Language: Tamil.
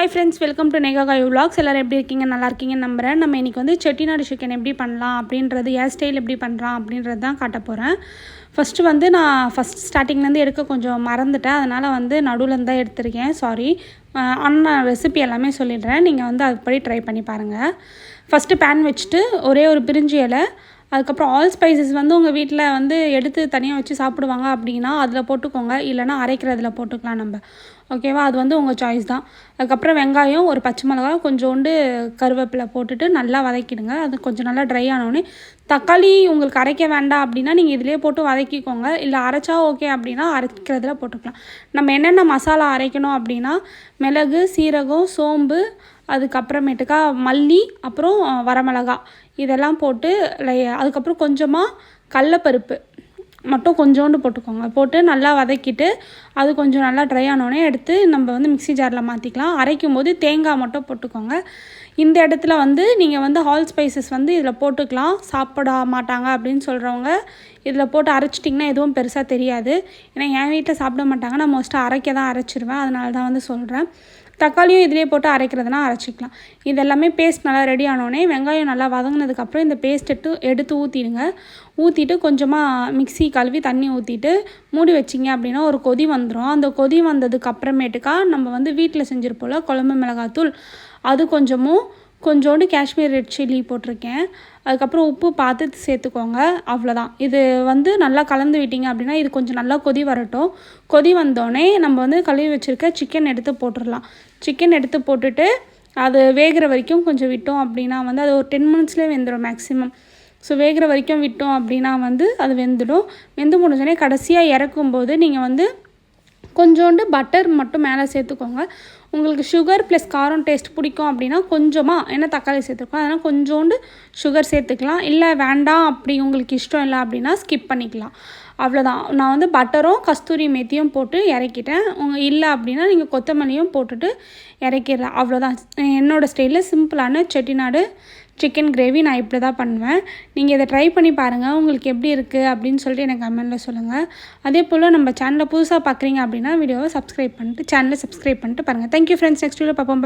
Hi friends, welcome to Nega Gayu Vlogs. எல்லாரும் எப்படி இருக்கீங்க? நல்லா இருக்கீங்கன்னு நம்புறேன். நம்ம இன்னைக்கு வந்து செட்டிநாடு சிக்கன் எப்படி பண்ணலாம் அப்படின்றது, ஏர் ஸ்டைல் எப்படி பண்ணுறான் அப்படின்றது தான் காட்ட போகிறேன். ஃபஸ்ட்டு வந்து நான் ஸ்டார்டிங்லேருந்து எடுக்க கொஞ்சம் மறந்துட்டேன். அதனால் வந்து நடுவில் தான் எடுத்திருக்கேன். சாரி. அண்ணா ரெசிபி எல்லாமே சொல்லிடுறேன். நீங்கள் வந்து அதுபடி ட்ரை பண்ணி பாருங்கள். ஃபஸ்ட்டு பேன் வச்சுட்டு ஒரே ஒரு பிரிஞ்சி இலை, அதுக்கப்புறம் ஆல் ஸ்பைசஸ் வந்து உங்கள் வீட்டில் வந்து எடுத்து தனியாக வச்சு சாப்பிடுவாங்க அப்படின்னா அதில் போட்டுக்கோங்க, இல்லைனா அரைக்கிறதுல போட்டுக்கலாம் நம்ம. ஓகேவா? அது வந்து உங்கள் சாய்ஸ் தான். அதுக்கப்புறம் வெங்காயம், ஒரு பச்சை மிளகாய், கொஞ்சோண்டு கருவேப்பிலை போட்டுட்டு நல்லா வதக்கிடுங்க. அது கொஞ்சம் நல்லா ட்ரை ஆனோடனே தக்காளி உங்களுக்கு அரைக்க வேண்டாம் அப்படின்னா நீங்கள் இதிலே போட்டு வதக்கிக்கோங்க. இல்லை அரைச்சா ஓகே அப்படின்னா அரைக்கிறதுல போட்டுக்கலாம். நம்ம என்னென்ன மசாலா அரைக்கணும் அப்படின்னா மிளகு, சீரகம், சோம்பு, அதுக்கப்புறமேட்டுக்கா மல்லி, அப்புறம் வரமிளகா இதெல்லாம் போட்டு அதுக்கப்புறம் கொஞ்சமாக கடலப்பருப்பு மட்டும் கொஞ்சோண்டு போட்டுக்கோங்க. போட்டு நல்லா வதக்கிட்டு அது கொஞ்சம் நல்லா ட்ரை ஆனோடனே எடுத்து நம்ம வந்து மிக்ஸி ஜாரில் மாற்றிக்கலாம். அரைக்கும் போது தேங்காய் மட்டும் போட்டுக்கோங்க. இந்த இடத்துல வந்து நீங்கள் வந்து ஆல் ஸ்பைசஸ் வந்து இதில் போட்டுக்கலாம். சாப்பிட மாட்டாங்க அப்படின்னு சொல்கிறவங்க இதில் போட்டு அரைச்சிட்டிங்கன்னா எதுவும் பெருசாக தெரியாது. ஏன்னா என் வீட்டில் சாப்பிட மாட்டாங்க, நான் மோஸ்ட்டாக அரைக்க தான் அரைச்சிருவேன். அதனால தான் வந்து சொல்கிறேன். தக்காளியும் இதிலே போட்டு அரைக்கிறதுனா அரைச்சிக்கலாம். இது எல்லாமே பேஸ்ட் நல்லா ரெடி ஆனோடனே வெங்காயம் நல்லா வதங்கினதுக்கப்புறம் இந்த பேஸ்ட் எடுத்து ஊற்றிடுங்க. ஊற்றிட்டு கொஞ்சமாக மிக்ஸி கழுவி தண்ணி ஊற்றிட்டு மூடி வச்சிங்க அப்படின்னா ஒரு கொதி வந்துடும். அந்த கொதி வந்ததுக்கு அப்புறமேட்டுக்கா நம்ம வந்து வீட்டில் செஞ்சுருப்போம்ல குழம்பு மிளகாத்தூள், அது கொஞ்சோண்டு காஷ்மீர் ரெட் சில்லி போட்டிருக்கேன். அதுக்கப்புறம் உப்பு பார்த்து சேர்த்துக்கோங்க. அவ்வளோதான். இது வந்து நல்லா கலந்து விட்டிங்க அப்படின்னா இது கொஞ்சம் நல்லா கொதி வரட்டும். கொதி வந்தோடனே நம்ம வந்து கழுவி வச்சுருக்க சிக்கன் எடுத்து போட்டுடலாம். சிக்கன் எடுத்து போட்டுட்டு அது வேகிற வரைக்கும் கொஞ்சம் விட்டோம் அப்படின்னா வந்து அது ஒரு 10 மினிட்ஸ்லேயே வெந்துடும் மேக்ஸிமம். ஸோ வேகிற வரைக்கும் விட்டோம் அப்படின்னா வந்து அது வெந்துடும். வெந்து முடிஞ்சோடனே கடைசியாக இறக்கும்போது நீங்கள் வந்து கொஞ்சோண்டு பட்டர் மட்டும் மேலே சேர்த்துக்கோங்க. உங்களுக்கு சுகர் ப்ளஸ் காரம் டேஸ்ட் பிடிக்கும் அப்படின்னா கொஞ்சமாக, ஏன்னா தக்காளி சேர்த்துருக்கோம் அதனால் கொஞ்சோண்டு சுகர் சேர்த்துக்கலாம். இல்லை வேண்டாம் அப்படி உங்களுக்கு இஷ்டம் இல்லை அப்படின்னா ஸ்கிப் பண்ணிக்கலாம். அவ்வளோதான். நான் வந்து பட்டரும் கஸ்தூரி மேத்தியும் போட்டு இறக்கிட்டேன். இல்லை அப்படின்னா நீங்கள் கொத்தமல்லியும் போட்டுட்டு இறக்கிடலாம். அவ்வளோதான். என்னோடய ஸ்டைலில் சிம்பிளான செட்டிநாடு சிக்கன் கிரேவி நான் இப்படி தான் பண்ணுவேன். நீங்கள் இதை ட்ரை பண்ணி பாருங்கள். உங்களுக்கு எப்படி இருக்குது அப்படின்னு சொல்லிட்டு எனக்கு கமெண்ட்டில் சொல்லுங்கள். அதே போல் நம்ம சேனலை புதுசாக பார்க்குறீங்க அப்படின்னா வீடியோவை சப்ஸ்கிரைப் பண்ணிட்டு சேனலை சப்ஸ்கிரைப் பண்ணிட்டு பாருங்கள். Thank you friends. நெக்ஸ்ட் வீடியோ பார்ப்போம்.